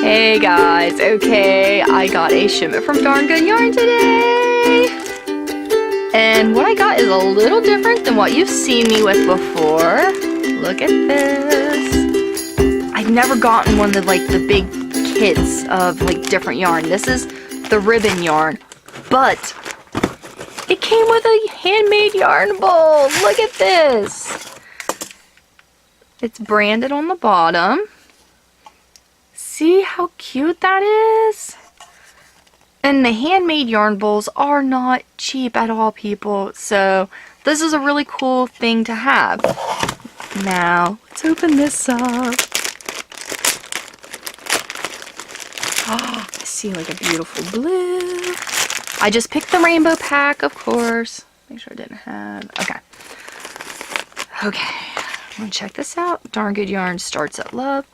Hey guys, okay, I got a shipment from Darn Good Yarn today. And what I got is a little different than what you've seen me with before. Look at this. I've never gotten one of like the big kits of like different yarn. This is the ribbon yarn, but it came with a handmade yarn bowl. Look at this. It's branded on the bottom. See how cute that is? And the handmade yarn bowls are not cheap at all, people. So this is a really cool thing to have. Now, let's open this up. Oh, I see like a beautiful blue. I just picked the rainbow pack, of course. Make sure I didn't have... Okay. Okay. I'm gonna check this out. Darn Good Yarn starts at love.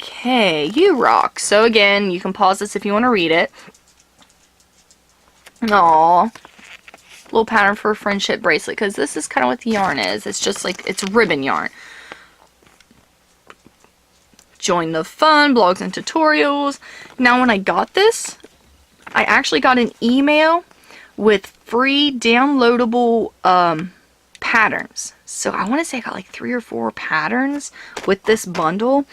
Okay, you rock. So again, you can pause this if you want to read it. Aww. Little pattern for a friendship bracelet, because this is kind of what the yarn is. It's just like, it's ribbon yarn. Join the fun, blogs and tutorials. Now when I got this, I actually got an email with free downloadable patterns. So I want to say I got like 3 or 4 patterns with this bundle.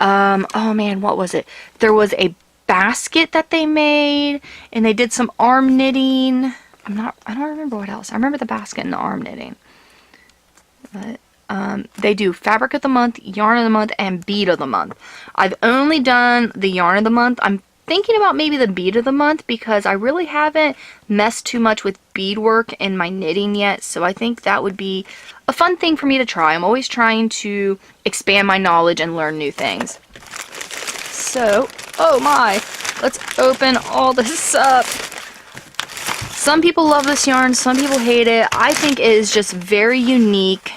Oh man, what was it? There was a basket that they made, and they did some arm knitting. I don't remember what else. I remember the basket and the arm knitting. But they do fabric of the month, yarn of the month, and bead of the month. I've only done the yarn of the month. I'm thinking about maybe the bead of the month because I really haven't messed too much with beadwork in my knitting yet, so I think that would be a fun thing for me to try. I'm always trying to expand my knowledge and learn new things. So, oh my, let's open all this up. Some people love this yarn, some people hate it. I think it is just very unique.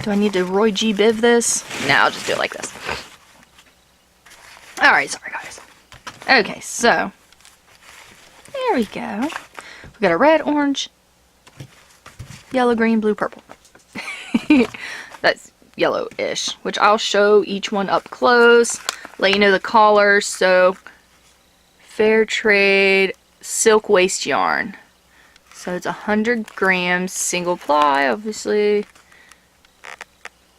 Do I need to Roy G. Biv this? No, I'll just do it like this. Alright, sorry guys. Okay, so there we go. We got a red, orange, yellow, green, blue, purple. That's yellow-ish, which I'll show each one up close, let you know the colors. So, Fair Trade silk waste yarn. So it's 100 grams, single ply, obviously.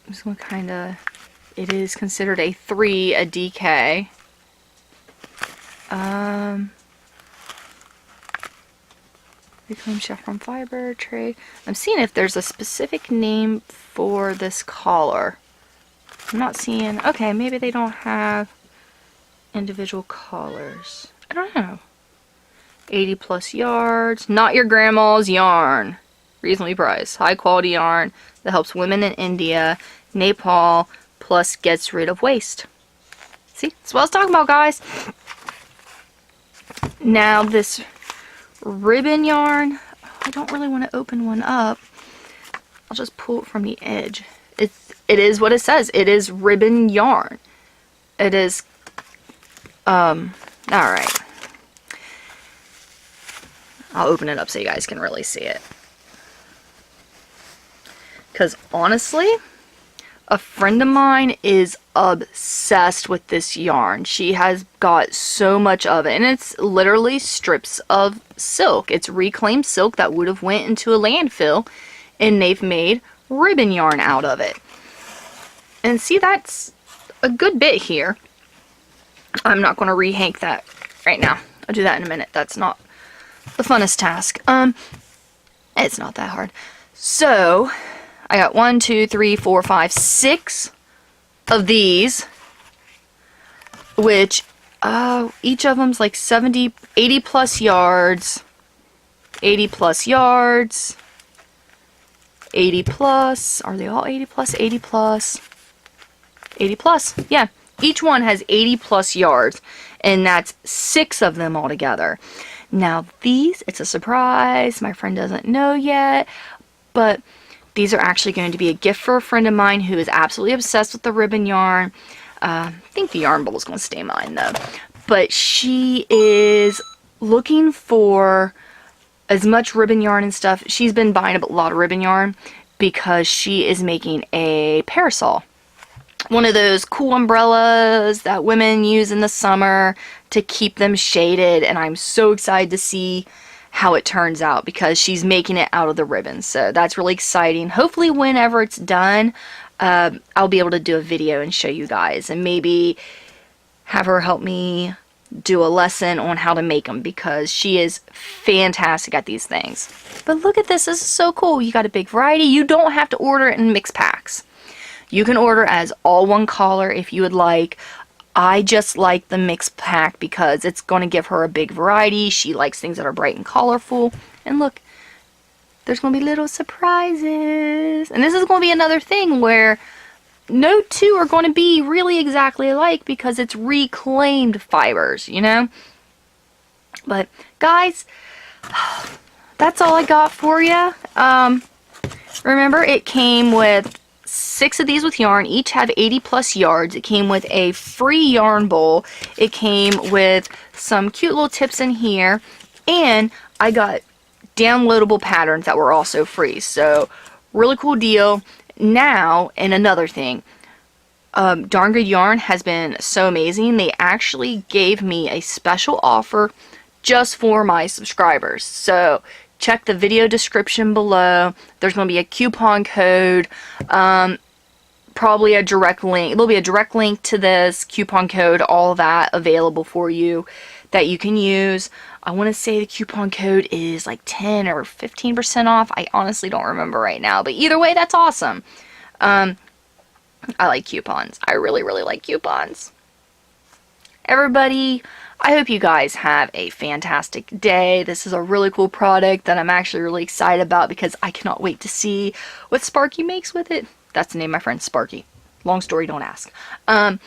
I'm just gonna kind of... It is considered a 3, a DK. Reclaim Chiffon fiber tray. I'm seeing if there's a specific name for this collar. I'm not seeing... Okay, maybe they don't have individual collars. I don't know. 80 plus yards. Not your grandma's yarn. Reasonably priced. High quality yarn that helps women in India, Nepal, plus gets rid of waste. See? That's what I was talking about, guys. Now this ribbon yarn, I don't really want to open one up. I'll just pull it from the edge. It is what it says. It is ribbon yarn. It is, alright. I'll open it up so you guys can really see it. Because honestly, a friend of mine is obsessed with this yarn. She has got so much of it, and it's literally strips of silk. It's reclaimed silk that would have went into a landfill, and they've made ribbon yarn out of it. And see, that's a good bit here. I'm not going to rehank that right now. I'll do that in a minute. That's not the funnest task. It's not that hard. So I got 1, 2, 3, 4, 5, 6 of these, which each of them's like 80 plus yards, 80 plus yards, 80 plus. Are they all 80 plus? 80 plus, 80 plus. Yeah, each one has 80 plus yards, and that's 6 of them altogether. Now these, it's a surprise. My friend doesn't know yet, but these are actually going to be a gift for a friend of mine who is absolutely obsessed with the ribbon yarn. I think the yarn bowl is going to stay mine though. But she is looking for as much ribbon yarn and stuff. She's been buying a lot of ribbon yarn because she is making a parasol. one of those cool umbrellas that women use in the summer to keep them shaded, and I'm so excited to see how it turns out because she's making it out of the ribbon. So that's really exciting. Hopefully whenever it's done, I'll be able to do a video and show you guys, and maybe have her help me do a lesson on how to make them because she is fantastic at these things. But look at this. This is so cool. You got a big variety. You don't have to order it in mix packs. You can order as all one color if you would like. I just like the mix pack because it's going to give her a big variety. She likes things that are bright and colorful. And look, there's going to be little surprises. And this is going to be another thing where no two are going to be really exactly alike because it's reclaimed fibers, you know? But guys, that's all I got for you. Remember, it came with 6 of these with yarn. Each have 80 plus yards. It came with a free yarn bowl. It came with some cute little tips in here. And I got downloadable patterns that were also free. So, really cool deal. Now, and another thing. Darn Good Yarn has been so amazing. They actually gave me a special offer just for my subscribers. So, check the video description below. There's going to be a coupon code, probably a direct link. There'll be a direct link to this coupon code, all that available for you that you can use. I want to say the coupon code is like 10 or 15% off. I honestly don't remember right now, but either way, that's awesome. I like coupons. I really, really like coupons. Everybody, I hope you guys have a fantastic day. This is a really cool product that I'm actually really excited about because I cannot wait to see what Sparky makes with it. That's the name of my friend, Sparky. Long story, don't ask. Now,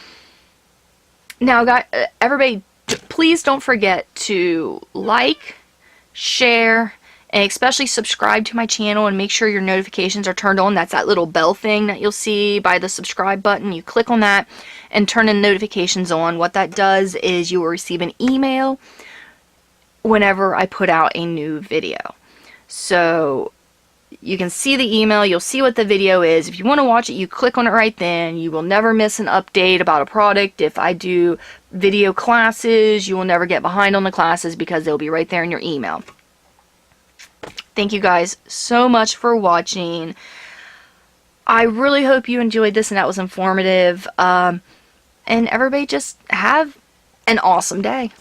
guys, everybody, please don't forget to like, share, and especially subscribe to my channel and make sure your notifications are turned on. That's that little bell thing that you'll see by the subscribe button. You click on that and turn the notifications on. What that does is you will receive an email whenever I put out a new video. So you can see the email, you'll see what the video is. If you want to watch it, you click on it right then. You will never miss an update about a product. If I do video classes, you will never get behind on the classes because they'll be right there in your email. Thank you guys so much for watching. I really hope you enjoyed this and that was informative. And everybody just have an awesome day.